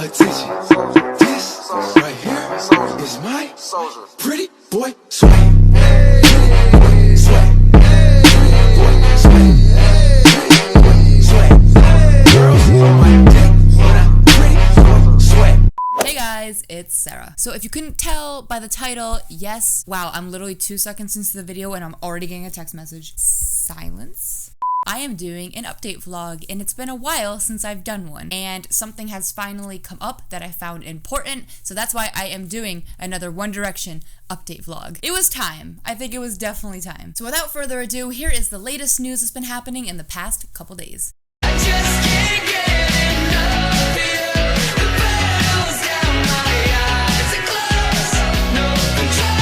attention. This right here is my pretty boy swag. Swag. Boy swag. Swag. Girls on my dick when I'm pretty swag. Hey guys, it's Sarah. So if you couldn't tell by the title, yes, wow, I'm literally 2 seconds into the video and I'm already getting a text message. Silence. I am doing an update vlog and it's been a while since I've done one, and something has finally come up that I found important, so that's why I am doing another One Direction update vlog. It was time. I think it was definitely time. So without further ado, here is the latest news that's been happening in the past couple days. I just can't get enough of you. The battles down my eyes are closed, no control.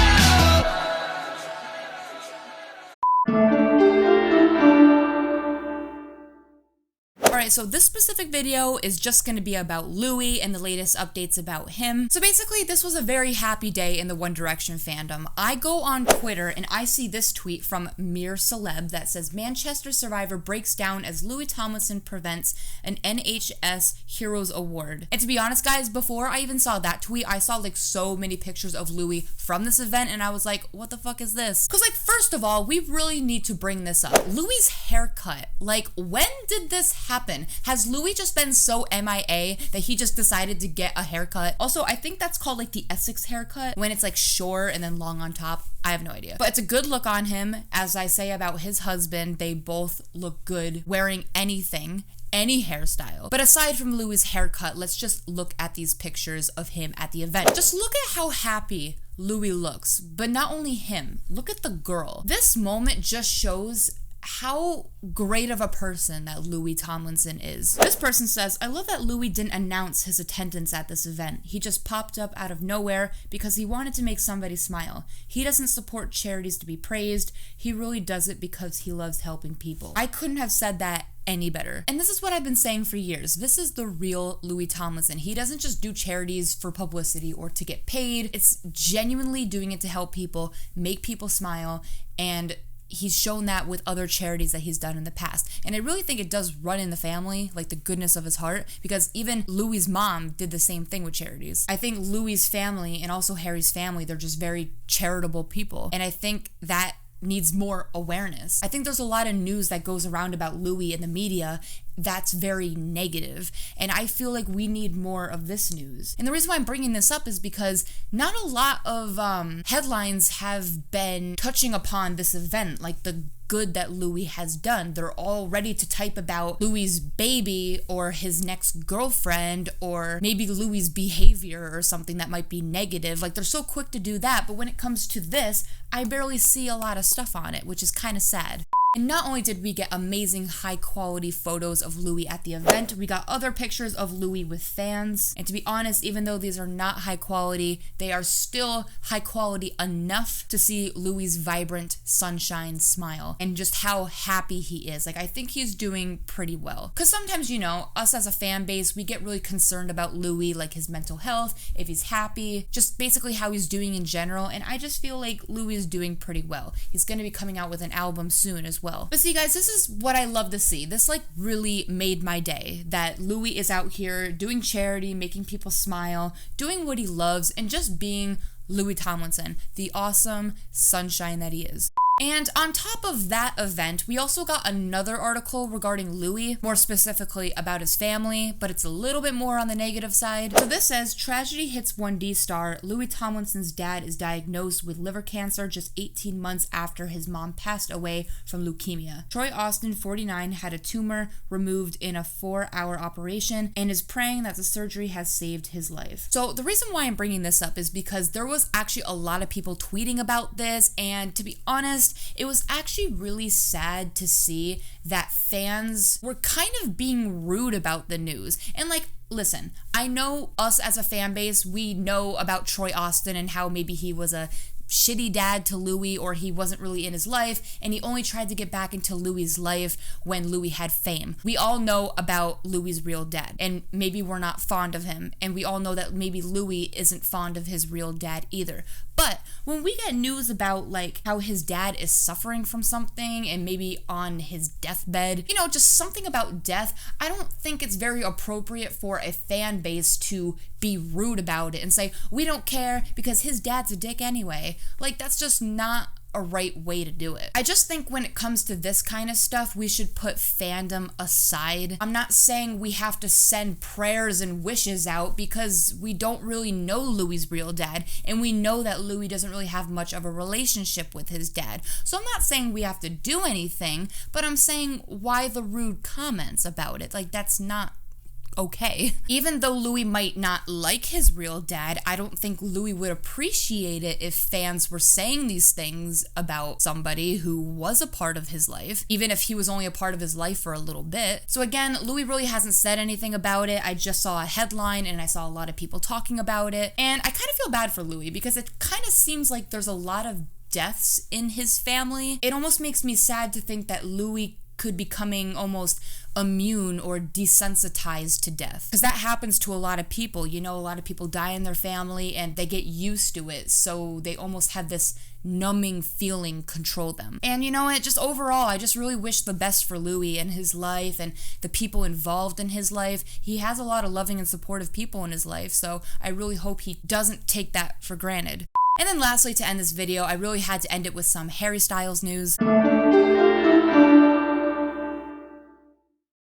Alright, so this specific video is just going to be about Louis and the latest updates about him. So basically, this was a very happy day in the One Direction fandom. I go on Twitter and I see this tweet from Mere Celeb that says, Manchester survivor breaks down as Louis Tomlinson prevents an NHS Heroes Award. And to be honest, guys, before I even saw that tweet, I saw like so many pictures of Louis from this event and I was like, what the fuck is this? Because like, first of all, we really need to bring this up. Louis's haircut. Like, when did this happen? Has Louis just been so MIA that he just decided to get a haircut? Also, I think that's called like the Essex haircut, when it's like short and then long on top. I have no idea. But it's a good look on him. As I say about his husband, they both look good wearing anything, any hairstyle. But aside from Louis' haircut, let's just look at these pictures of him at the event. Just look at how happy Louis looks. But not only him, look at the girl. This moment just shows how great of a person that Louis Tomlinson is. This person says, I love that Louis didn't announce his attendance at this event. He just popped up out of nowhere because he wanted to make somebody smile. He doesn't support charities to be praised. He really does it because he loves helping people. I couldn't have said that any better. And this is what I've been saying for years. This is the real Louis Tomlinson. He doesn't just do charities for publicity or to get paid. It's genuinely doing it to help people, make people smile, and he's shown that with other charities that he's done in the past. And I really think it does run in the family, like the goodness of his heart, because even Louis's mom did the same thing with charities. I think Louis's family and also Harry's family, they're just very charitable people. And I think that needs more awareness. I think there's a lot of news that goes around about Louis in the media that's very negative, and I feel like we need more of this news. And the reason why I'm bringing this up is because not a lot of headlines have been touching upon this event, like the good that Louis has done. They're all ready to type about Louis's baby or his next girlfriend or maybe Louis's behavior or something that might be negative. Like, they're so quick to do that, but when it comes to this, I barely see a lot of stuff on it, which is kind of sad. And not only did we get amazing high quality photos of Louis at the event, we got other pictures of Louis with fans. And to be honest, even though these are not high quality, they are still high quality enough to see Louis's vibrant sunshine smile and just how happy he is. Like, I think he's doing pretty well. Because sometimes, you know, us as a fan base, we get really concerned about Louis, like his mental health, if he's happy, just basically how he's doing in general. And I just feel like Louis is doing pretty well. He's going to be coming out with an album soon as well. But see, guys, this is what I love to see. This like really made my day, that Louis is out here doing charity, making people smile, doing what he loves, and just being Louis Tomlinson, the awesome sunshine that he is. And on top of that event, we also got another article regarding Louis, more specifically about his family, but it's a little bit more on the negative side. So this says, tragedy hits 1D star. Louis Tomlinson's dad is diagnosed with liver cancer just 18 months after his mom passed away from leukemia. Troy Austin, 49, had a tumor removed in a 4-hour operation and is praying that the surgery has saved his life. So the reason why I'm bringing this up is because there was actually a lot of people tweeting about this, and to be honest, it was actually really sad to see that fans were kind of being rude about the news. And like, listen, I know us as a fan base, we know about Troy Austin and how maybe he was a shitty dad to Louis, or he wasn't really in his life, and he only tried to get back into Louis's life when Louis had fame. We all know about Louis's real dad, and maybe we're not fond of him, and we all know that maybe Louis isn't fond of his real dad either. But when we get news about like how his dad is suffering from something and maybe on his deathbed, you know, just something about death, I don't think it's very appropriate for a fan base to be rude about it and say, we don't care because his dad's a dick anyway. Like, that's just not a right way to do it. I just think when it comes to this kind of stuff, we should put fandom aside. I'm not saying we have to send prayers and wishes out because we don't really know Louis's real dad, and we know that Louis doesn't really have much of a relationship with his dad. So I'm not saying we have to do anything, but I'm saying why the rude comments about it? Like, that's not okay. Even though Louis might not like his real dad, I don't think Louis would appreciate it if fans were saying these things about somebody who was a part of his life, even if he was only a part of his life for a little bit. So again, Louis really hasn't said anything about it. I just saw a headline and I saw a lot of people talking about it. And I kind of feel bad for Louis because it kind of seems like there's a lot of deaths in his family. It almost makes me sad to think that Louis could becoming almost immune or desensitized to death, because that happens to a lot of people. You know, a lot of people die in their family and they get used to it, so they almost have this numbing feeling control them. And you know what, just overall, I just really wish the best for Louis and his life and the people involved in his life. He has a lot of loving and supportive people in his life, so I really hope he doesn't take that for granted. And then lastly, to end this video, I really had to end it with some Harry Styles news.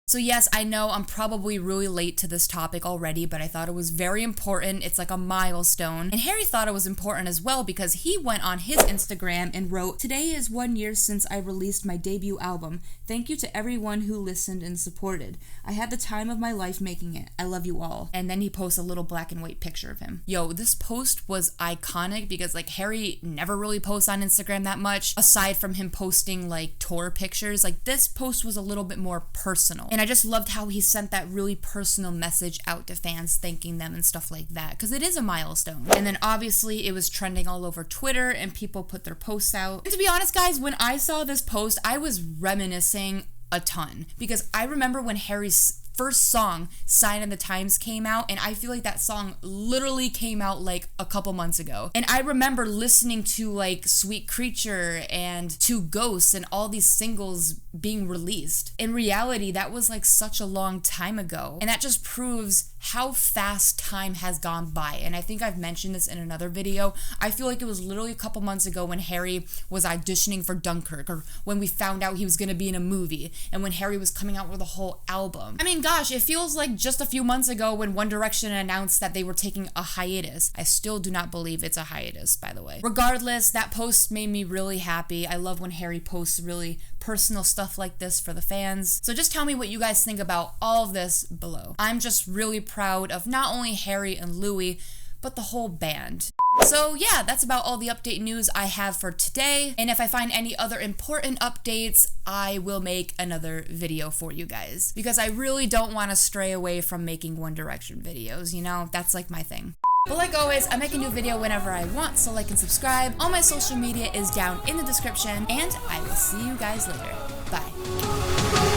So yes, I know I'm probably really late to this topic already, but I thought it was very important. It's like a milestone. And Harry thought it was important as well because he went on his Instagram and wrote, "Today is 1 year since I released my debut album. Thank you to everyone who listened and supported. I had the time of my life making it. I love you all." And then he posts a little black and white picture of him. Yo, this post was iconic because like Harry never really posts on Instagram that much, aside from him posting like tour pictures. Like this post was a little bit more personal. And I just loved how he sent that really personal message out to fans, thanking them and stuff like that, because it is a milestone. And then obviously it was trending all over Twitter and people put their posts out. And to be honest, guys, when I saw this post, I was reminiscing a ton because I remember when Harry's first song, Sign of the Times, came out, and I feel like that song literally came out like a couple months ago. And I remember listening to like Sweet Creature and To Ghosts and all these singles being released. In reality, that was like such a long time ago. And that just proves how fast time has gone by. And I think I've mentioned this in another video. I feel like it was literally a couple months ago when Harry was auditioning for Dunkirk, or when we found out he was gonna be in a movie, and when Harry was coming out with a whole album. I mean, gosh, it feels like just a few months ago when One Direction announced that they were taking a hiatus. I still do not believe it's a hiatus, by the way. Regardless, that post made me really happy. I love when Harry posts really personal stuff like this for the fans. So just tell me what you guys think about all of this below. I'm just really proud of not only Harry and Louis, but the whole band. So yeah, that's about all the update news I have for today. And if I find any other important updates, I will make another video for you guys, because I really don't want to stray away from making One Direction videos, you know? That's like my thing. But like always, I make a new video whenever I want, so like and subscribe. All my social media is down in the description, and I will see you guys later. Bye.